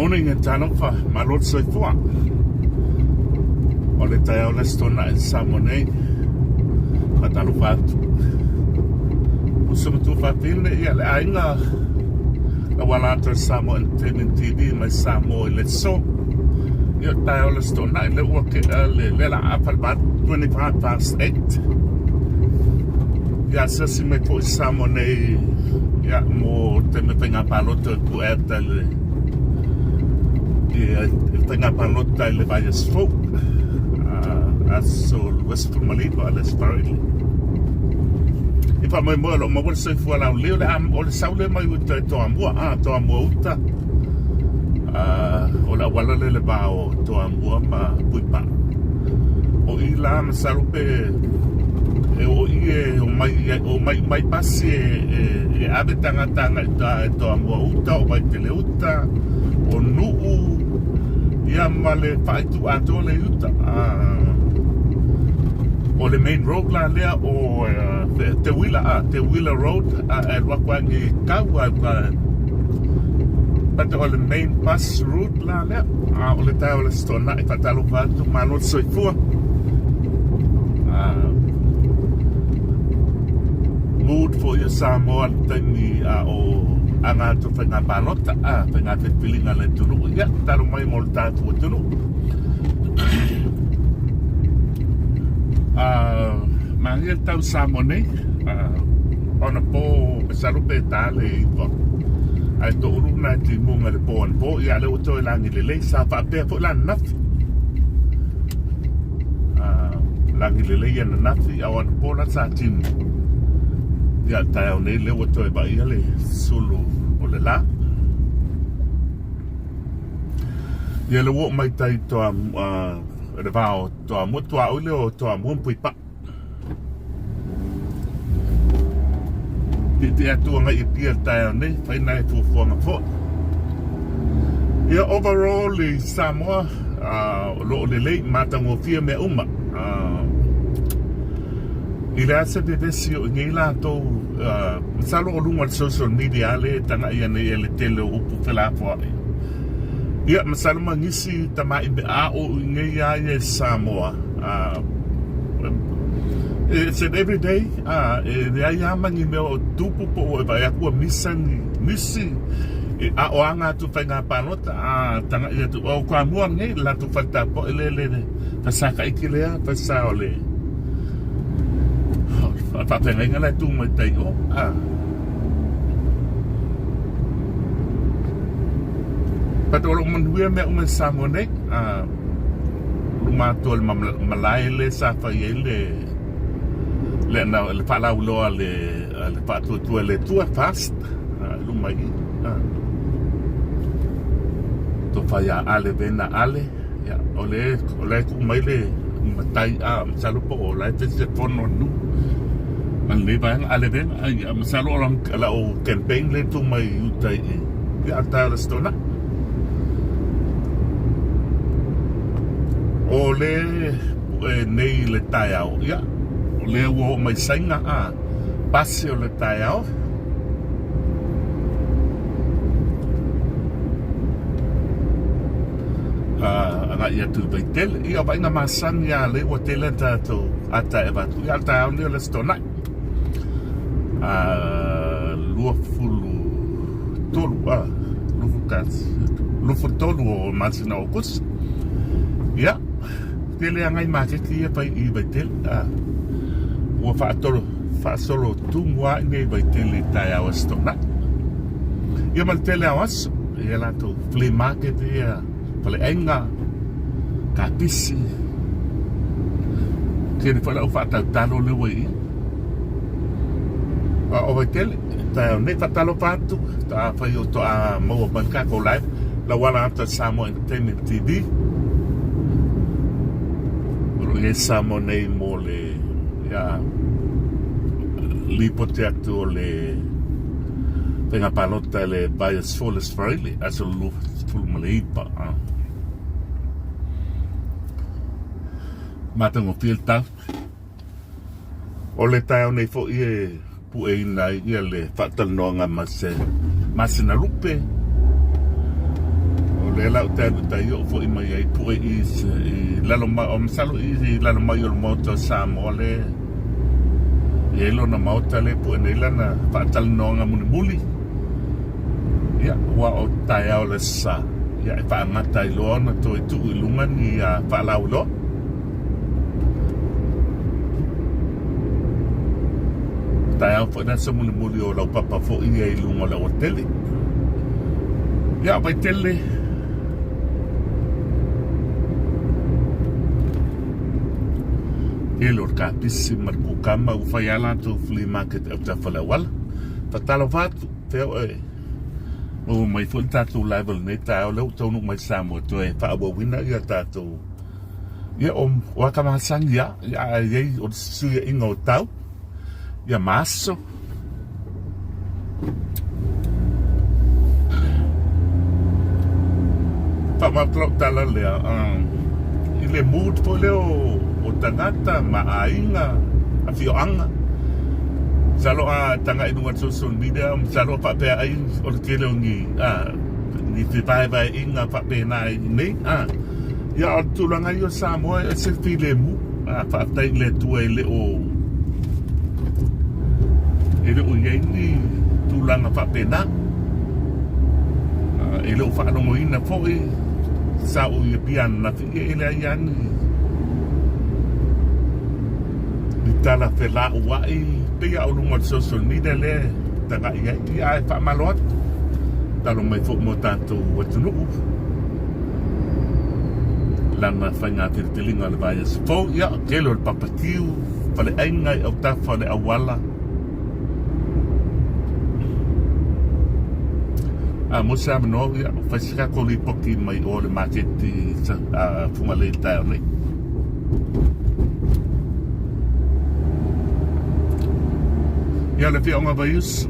morning and Tanofa, my Lord Soifua. O le tai o le stona e Samonei, Matalufatu. Usumtu Fatine, ia le ainga, la Walata Samoa Entertainment Tv, mai Samoa le so. Ia tai o le stona, le wake, le la apal bat, 25 past 8. Ia sasi me po Samonei, ia mo te me penga paloto ku eta le. Tenga panota le Valles Folk aso West Malito al Esparili e fa mai mo mo vol se fu ala un leo le am o le saule mai uta Toamua uta o la wala le ba o Toamua ma puipa o ila ma salupe o mai pasi e ave tanga ita Toamua uta o mai tele uta o nuu ia male faitu ato le uta o le main road la lea o te wila road e wakwangi kaua pata o le main bus route la lea o le tai o le stona e fatalo fatu manot soifua mood for your Samoa tani o anga to fenga balota fenga te pilinga le tunu ya talo mai molta tu tunu mangia tau Samone ona po salupe tale ipo ai to uruna ti munga le po ya le to langi le sa fa pe po lan naf langi le ya nafi awan po la sa tin ya tau ne le to ba ya le sulu o le la ia le wo mai tai to le vao to mutua o le o to mun puipa ti atu nga i pia tai ne fai nai fu fonga fo ia overall le Samoa lo le matango Fiame uma il a se devesio ngila to salo o lunga social media le tanga ia ne le tele o pufela fo ia masalo mangisi tama i a o ngia ia Samoa it's an everyday le ia mangi me o tupu po e vai aku misi a o anga tu fenga panota tanga ia tu o kwa mua ngai la tu falta po le pasaka ikilea pasa ole fa penga la tu mai tai o patolo manduia me uma Samone luma tol malai le sa fa ele le na le pala ulo le patu tu le tua fast luma i to fa ya ale bena ale ya ole ku mai le matai salo po la te se fono nu man le ba ale ben salo lang la o campaign le tu mai utai ya ta la stona o le nei le tai au ya o le wo mai sainga pasi o le tai au anga ia tu baitel ia vai na masan ya le o tele tato ata eva tu ya tai au le stona lua fulu tolu lufu tolu o masina o kus ya tele angai market ia pai I baitel o fa solo tumwa nei baitel tai au stona ia mal tele awas ia la to flea market ia pale enga kapisi kene pala o fata talo le wei o baitel tai ne fatalo patu ta fa yo to mo banka ko live la wala after Samoa Entertainment TV le Samone mo le ya lipo teatro le penga palota le Valles Folk Friendly as a full malipa matango filta o le tau nei fo ie pu e nai ia le fatal noanga masina lupe o le lau tēnu tai o fo I mai ai pue I lalo mai o masalo I lalo mai o moto Samoa le I elo na mauta le pue nei lana whaatala noanga muni muli ia wa o tai au le sa ia e whaangata I loa na to I tuu I lunga ni whaalau loa tai au fo na sa muni muli o lau papa fo I lunga lau o tele ia pai tele Elor ka pisi markukama ufayala to Fugalei Market au tafalawala tatalo fatu teo o mai fun tatu level ne tao lau tonu mai Samoa to e whaawawina ia tatu ia wakamasang ia ei o suia inga o tau ia maso Pamaklok tala lea I le mood po leo o tangata maainga a fioanga salo a tanga inunga social media salo pa pe ai o le kele ni fipai vai inga pa pe nai nei ia o tulanga yo Samoa e se file mu pa tai le tue le o ele o yeni tulanga pa pe na ele o fa no moina foi sa o ye pian na fi ele yani tala fela wai pe ya ulunga social media le tanga ia fa malot talo mai fo mo tanto watunu lana fanga tirtilinga le vai fo ya kelo el papatiu fale ainga o ta fale awala mo sa no ya fa sika ko li poki mai o le market Fugalei taone ia le fionga vaius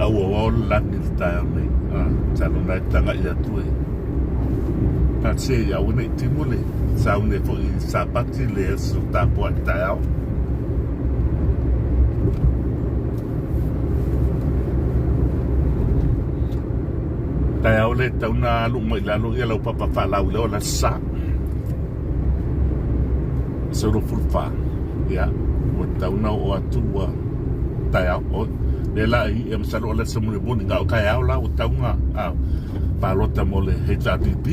au lani taone talo na tanga ia tue patse ya une timule sa une fo sa pati le su ta po tao tao le tauna lu mai la lu ia lo papa fa la lo la sa so ro fulfa ya o tauna o atua tao o le la I masalo le samune boni nga o kai au la o taunga palota mole HRDP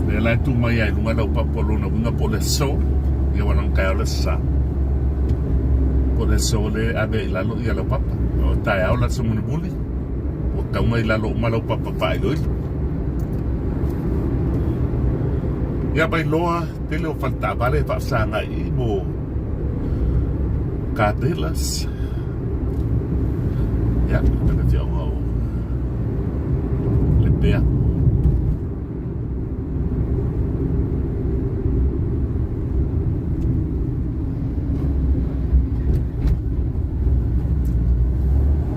le la tu mai ai lunga la papolo na bunga pole so ia wana kai au le sa pole so le ave la lo ia la papa o tai au la samune boni o taunga I la lo malo papa pai lo ia bai loa tele o falta vale fa sanga I mo cadelas ya pena dia o le pea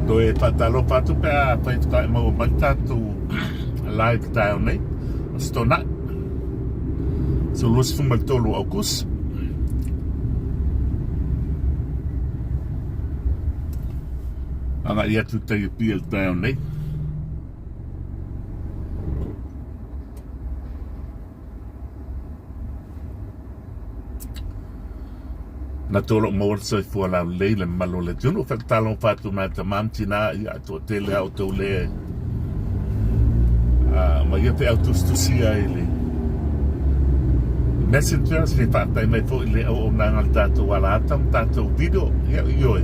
do e patalo patu pe pa ita mo batatu live down stona so los fumaltolo August anga ia tu tai pil down na tolo mo so fu la le malo le juno fa talon fatu na tamam tina ia to tele auto le ma ia pe auto stu sia ele messenger se fa tai mai fo le o na ngal tato wala tam tato video ia yo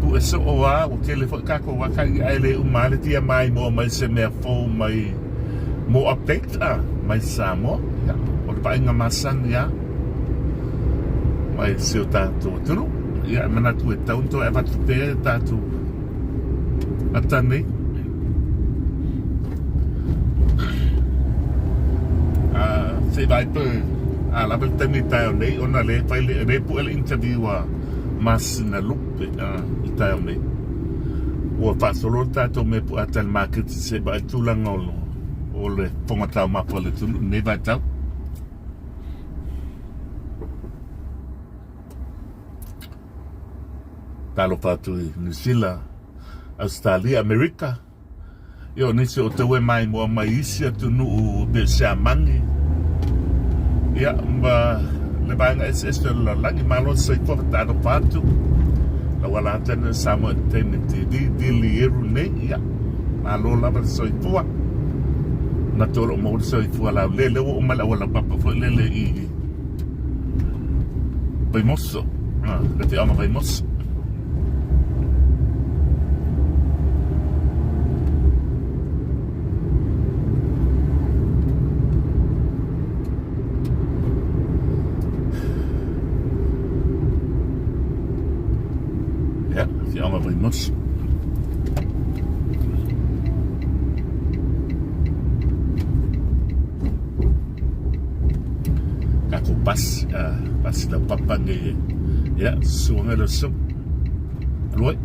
pu eso oa o telefone kako wa kai ele umale tia mai mo mai se me fo mai mo update mai Samoa ya o pa inga masan ya mai se tato tru ya mana tu tanto e va tu pe tato atane Se vai pe la bel temi tayo nei ona le fai le pu el interview mas na lupe I tayo nei. Ua fa solo tato me pu atal market se ba tulang o le ponga tau mapa le tunu ne vai tau. Talo patu New Zealand, Australia, Amerika. Yo nisi o te we mai mo mai isi atunu o be se amangi. Ya mba le banga SS la lagi malo se ko talo patu. La wala tana Samoa Entertainment TV dili eru ne ya. Malo la ba so tua. Na tolo mo so tua la lele o mala wala papa fo lele I. Bai mosso. Le te ama bai mosso. Ja, maar bij Mots. Kako pas na papa ni ya suanga lo so. Aloi.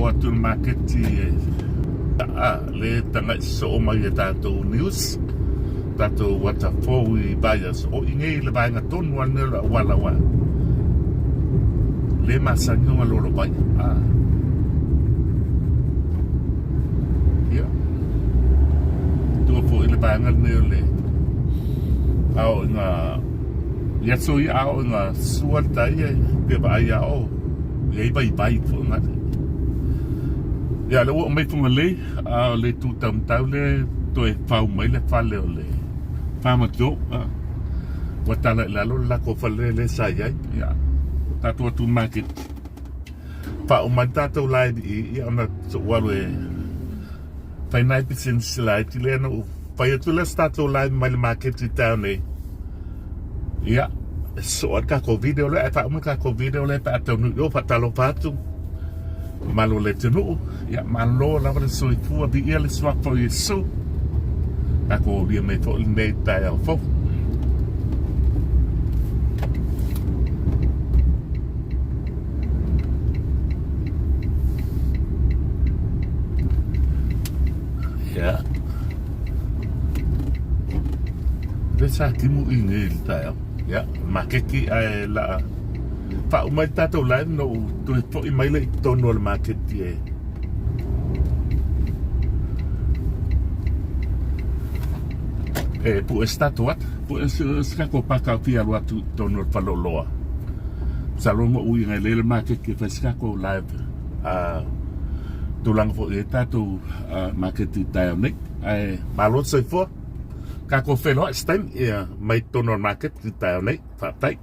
Atu market le tanga so mai tato news tato wata foi bias o inge le vai na ton wala le masanyo ngalo bai ya tu fo le vai ngal le au na ya so ya au na sualta ya ke vai ya o ye bai fo ngat. Ya le o mai Fugalei le tu tau le to e fau mai le fale o le fama jo wata la lo la ko fale le sai ya tato tu market pa o man tato lai I ona so walo e fai 9% lai ti le no fai tu le tato lai mai market ti tau nei ya so ka ko video le pa o ka ko video le pa tau no yo pa talo patu malo le tenu ya malo la va so I fu bi ele swap for Yesu ako bi me to le tayo fo ya desa kimu ingel tayo ya makeki ai la fa o mai tato live no tu to I mai le tono le market e pu estatuat pu ska ko pa ka fia lo tu tono falo loa salomo u ngai le market ke fa ska ko live tu lang fo e tato market tayo nik ai malot se fo ka ko felo stem e mai tono market tayo nik fa tai